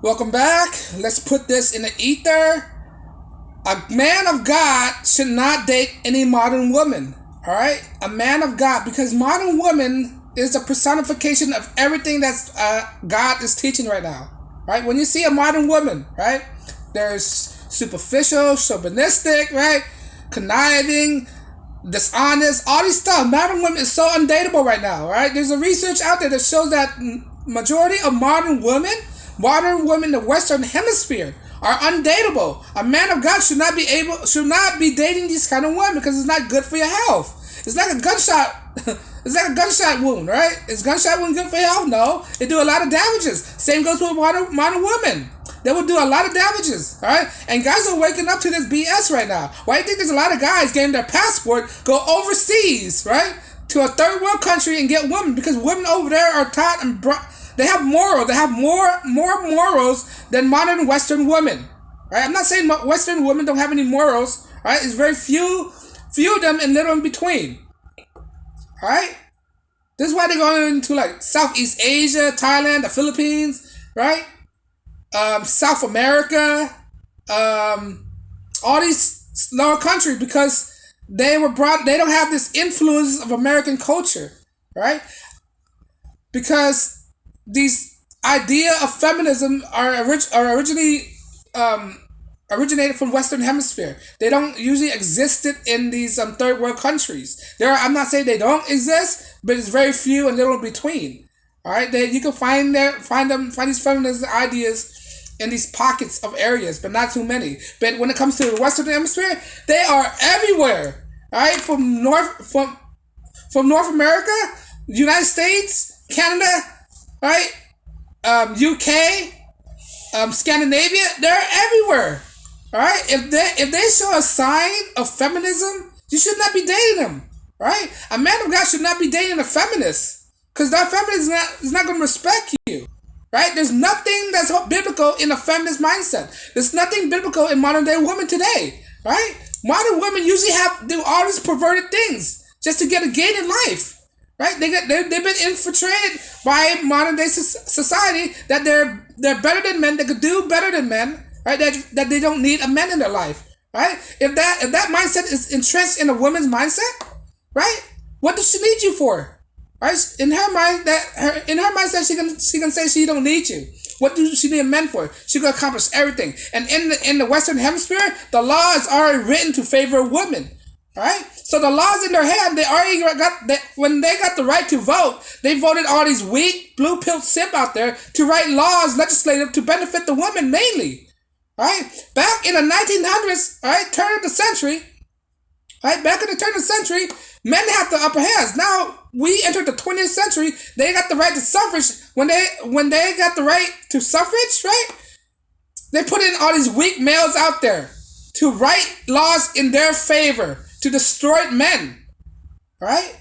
Welcome back. Let's put this in the ether. A man of God should not date any modern woman. All right? A man of God, because modern woman is the personification of everything that's God is teaching right now. Right? When you see a modern woman, right? There's superficial, chauvinistic, right? Conniving, dishonest, all these stuff. Modern women is so undateable right now, right? There's a research out there that shows that majority of modern women in the Western Hemisphere are undateable. A man of God should not be dating these kind of women because it's not good for your health. It's like a gunshot. It's like a gunshot wound, right? Is gunshot wound good for your health? No. It do a lot of damages. Same goes with modern women. They will do a lot of damages, all right? And guys are waking up to this BS right now. Why do you think there's a lot of guys getting their passport, go overseas, right, to a third world country and get women? Because women over there are taught and they have morals. They have more morals than modern Western women, right? I'm not saying Western women don't have any morals, right? It's very few of them and little in between, all right? This is why they're going into like Southeast Asia, Thailand, the Philippines, right? South America, all these lower countries, because they don't have this influence of American culture, right? Because these idea of feminism are originally originated from Western Hemisphere. They don't usually exist in these third world countries. I'm not saying they don't exist, but it's very few and little in between. All right, you can find these feminist ideas in these pockets of areas, but not too many. But when it comes to the Western Hemisphere, they are everywhere. All right, from North America, United States, Canada, right, UK, Scandinavia, they're everywhere. All right, if they show a sign of feminism, you should not be dating them. Right, a man of God should not be dating a feminist, because that feminist is not going to respect you. Right? There's nothing that's biblical in a feminist mindset. There's nothing biblical in modern day women today. Right? Modern women usually do all these perverted things just to get a gain in life. Right? They've been infiltrated by modern day society that they're better than men. They could do better than men. Right? That they don't need a man in their life. Right? If that mindset is entrenched in a woman's mindset, right? What does she need you for? Right? In her mindset, she can say she don't need you. What do she need a man for? She can accomplish everything. And in the Western Hemisphere, the law is already written to favor women. Right? So the law's in their hand. They already when they got the right to vote, they voted all these weak blue pill simp out there to write laws legislative to benefit the women mainly. Right? Back in the 1900s, right, turn of the century, right? Back in the turn of the century, men had the upper hands. Now we entered the 20th century. They got the right to suffrage. When they got the right to suffrage, right? They put in all these weak males out there to write laws in their favor to destroy men, right?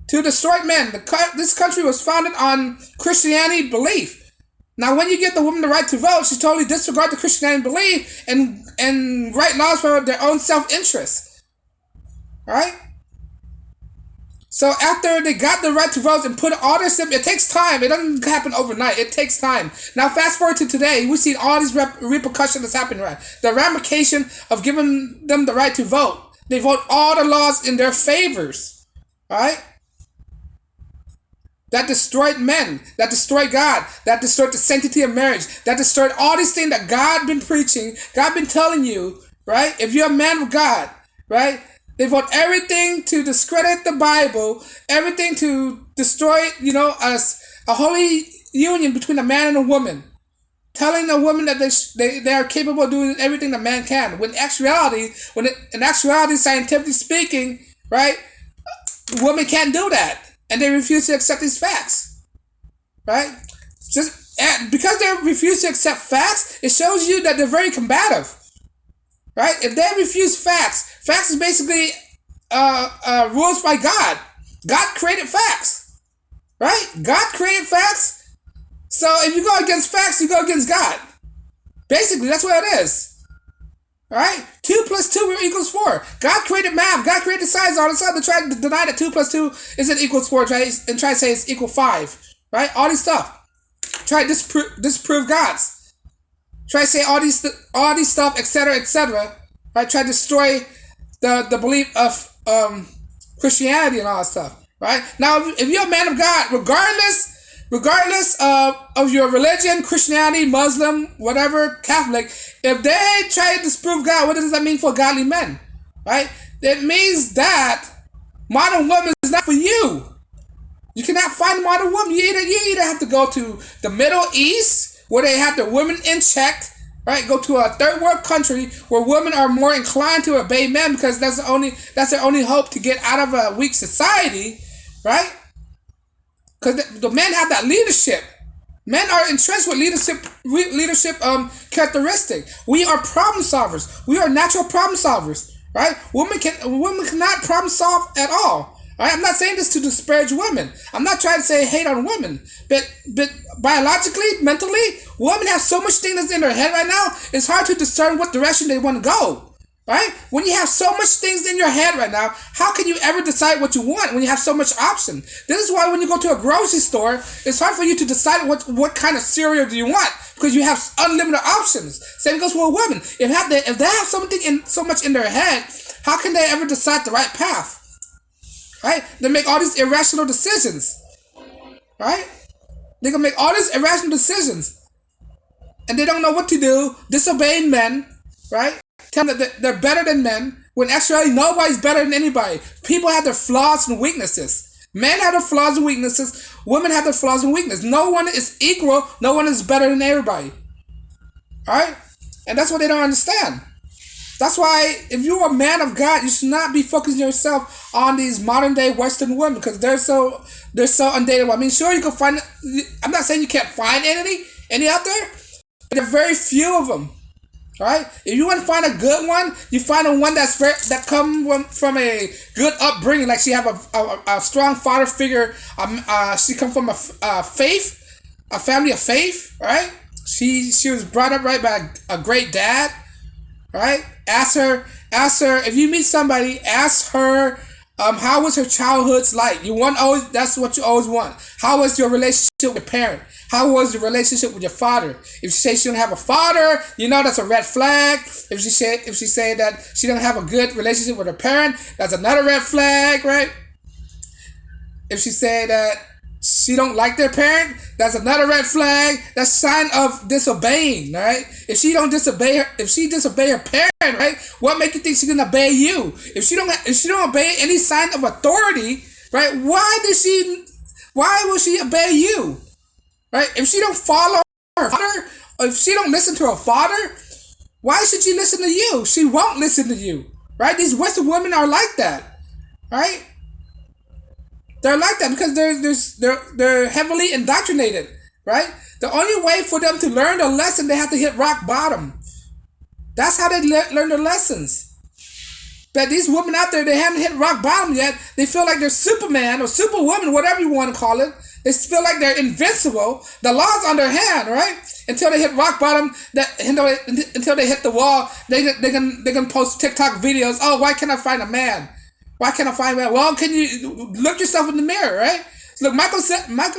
To destroy men. This country was founded on Christianity belief. Now, when you give the woman the right to vote, she totally disregards the Christianity belief and write laws for their own self-interest, right? So after they got the right to vote and put all this in, it takes time. It doesn't happen overnight. It takes time. Now fast forward to today, we see all these repercussions that's happening, right? The ramification of giving them the right to vote. They vote all the laws in their favors, right? That destroyed men, that destroyed God, that destroyed the sanctity of marriage, that destroyed all these things that God been preaching, God been telling you, right? If you're a man of God, right? They vote everything to discredit the Bible, everything to destroy, a holy union between a man and a woman. Telling a woman that they are capable of doing everything a man can. In actuality, scientifically speaking, right, women can't do that. And they refuse to accept these facts, right? Because they refuse to accept facts, it shows you that they're very combative, right? If they refuse facts is basically rules by God. God created facts, right? God created facts. So if you go against facts, you go against God. Basically, that's what it is. All right? 2 + 2 equals 4. God created math. God created science. All this stuff. They try to deny that 2 + 2 isn't equals 4 and try to say it's equal 5. Right? All this stuff. try to disprove God's. Try to say all these stuff, etc., etc. Right? Try to destroy the belief of Christianity and all that stuff. Right? Now, if you're a man of God, regardless of your religion, Christianity, Muslim, whatever, Catholic, if they try to disprove God, what does that mean for godly men? Right? It means that modern woman is not for you. You cannot find a modern woman. You either have to go to the Middle East, where they have the women in check, right? Go to a third world country where women are more inclined to obey men, because that's their only hope to get out of a weak society, right? Because the men have that leadership. Men are entrenched with leadership characteristic. We are problem solvers. We are natural problem solvers, right? Women cannot problem solve at all. Right? I'm not saying this to disparage women. I'm not trying to say hate on women. But biologically, mentally, women have so much things that's in their head right now, it's hard to discern what direction they want to go. Right? When you have so much things in your head right now, how can you ever decide what you want when you have so much option? This is why when you go to a grocery store, it's hard for you to decide what kind of cereal do you want, because you have unlimited options. Same goes for women. If they have something so much in their head, how can they ever decide the right path? Right? They make all these irrational decisions. Right? They can make all these irrational decisions. And they don't know what to do, disobeying men, right? Tell them that they're better than men, when actually nobody's better than anybody. People have their flaws and weaknesses. Men have their flaws and weaknesses. Women have their flaws and weaknesses. No one is equal. No one is better than everybody. Alright? And that's what they don't understand. That's why, if you're a man of God, you should not be focusing yourself on these modern day Western women, because they're so undateable. I mean, sure, you can find. I'm not saying you can't find any out there, but there are very few of them. Right? If you want to find a good one, you find a one that comes from a good upbringing, like she have a strong father figure. She comes from a family of faith. Right? She was brought up right by a great dad. Right? Ask her if you meet somebody, ask her how was her childhood's like. That's what you always want. How was your relationship with your parent? How was your relationship with your father? If she says she don't have a father, that's a red flag. If she say that she don't have a good relationship with her parent, that's another red flag, right? If she say that she don't like their parent, that's another red flag. That's a sign of disobeying, right? If she disobey her parent, right? What makes you think she's gonna obey you? If she don't obey any sign of authority, right? Why will she obey you? Right? If she don't follow her father, or if she don't listen to her father, why should she listen to you? She won't listen to you. Right? These Western women are like that. Right? They're like that because they're heavily indoctrinated. Right? The only way for them to learn the lesson, they have to hit rock bottom. That's how they learn their lessons. But these women out there, they haven't hit rock bottom yet. They feel like they're Superman or Superwoman, whatever you want to call it. They feel like they're invincible. The law's on their hand, right? Until they hit rock bottom, until they hit the wall, they can post TikTok videos. Oh, why can't I find a man? Why can't I find a man? Well, can you look yourself in the mirror, right? Look, Michael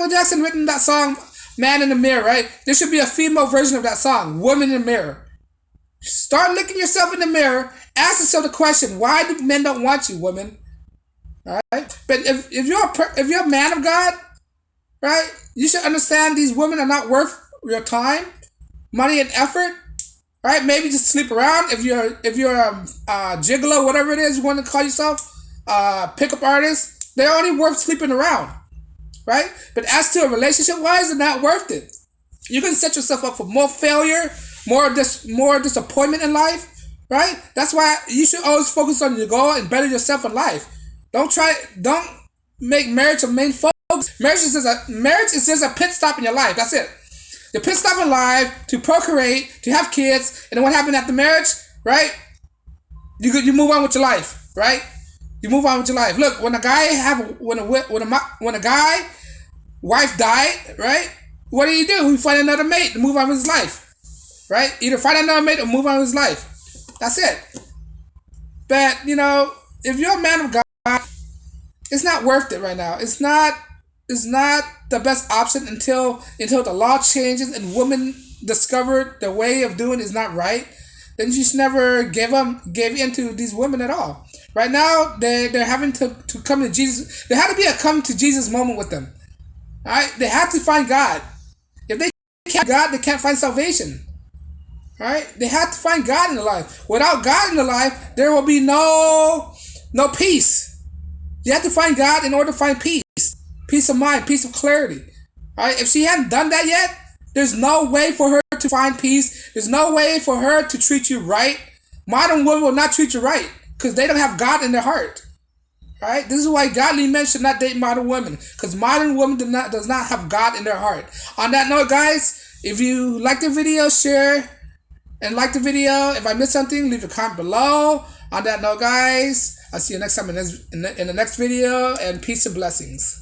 Jackson written that song, Man in the Mirror, right? There should be a female version of that song, Woman in the Mirror. Start looking yourself in the mirror. Ask yourself the question: why do men don't want you, women? All right. But if you're a man of God, right, you should understand these women are not worth your time, money, and effort. Right? Maybe just sleep around. If you're a gigolo, whatever it is you want to call yourself, pickup artist, they're only worth sleeping around. Right? But as to a relationship wise, they're not worth it. You can set yourself up for more failure, more disappointment in life. Right? That's why you should always focus on your goal and better yourself in life. Don't make marriage a main focus. Marriage is just a pit stop in your life. That's it. The pit stop in life to procreate, to have kids, and then what happened after marriage, right? You move on with your life, right? You move on with your life. Look, when a guy wife died, right? What do? He find another mate to move on with his life, right? Either find another mate or move on with his life. That's it. But if you're a man of God, it's not worth it right now. It's not is not the best option until the law changes and women discover the way of doing is not right. Then you should never give in to these women at all. Right now, they're having to come to Jesus. There had to be a come to Jesus moment with them. All right, they have to find God. If they can't find God, they can't find salvation. All right, they have to find God in their life. Without God in their life, there will be no peace. You have to find God in order to find peace, peace of mind, peace of clarity. All right, if she hadn't done that yet, there's no way for her to find peace. There's no way for her to treat you right. Modern women will not treat you right because they don't have God in their heart. Right? This is why godly men should not date modern women, because modern women does not have God in their heart. On that note, guys, if you like the video, share and like the video. If I missed something, leave a comment below. On that note, guys, I'll see you next time in the next video, and peace and blessings.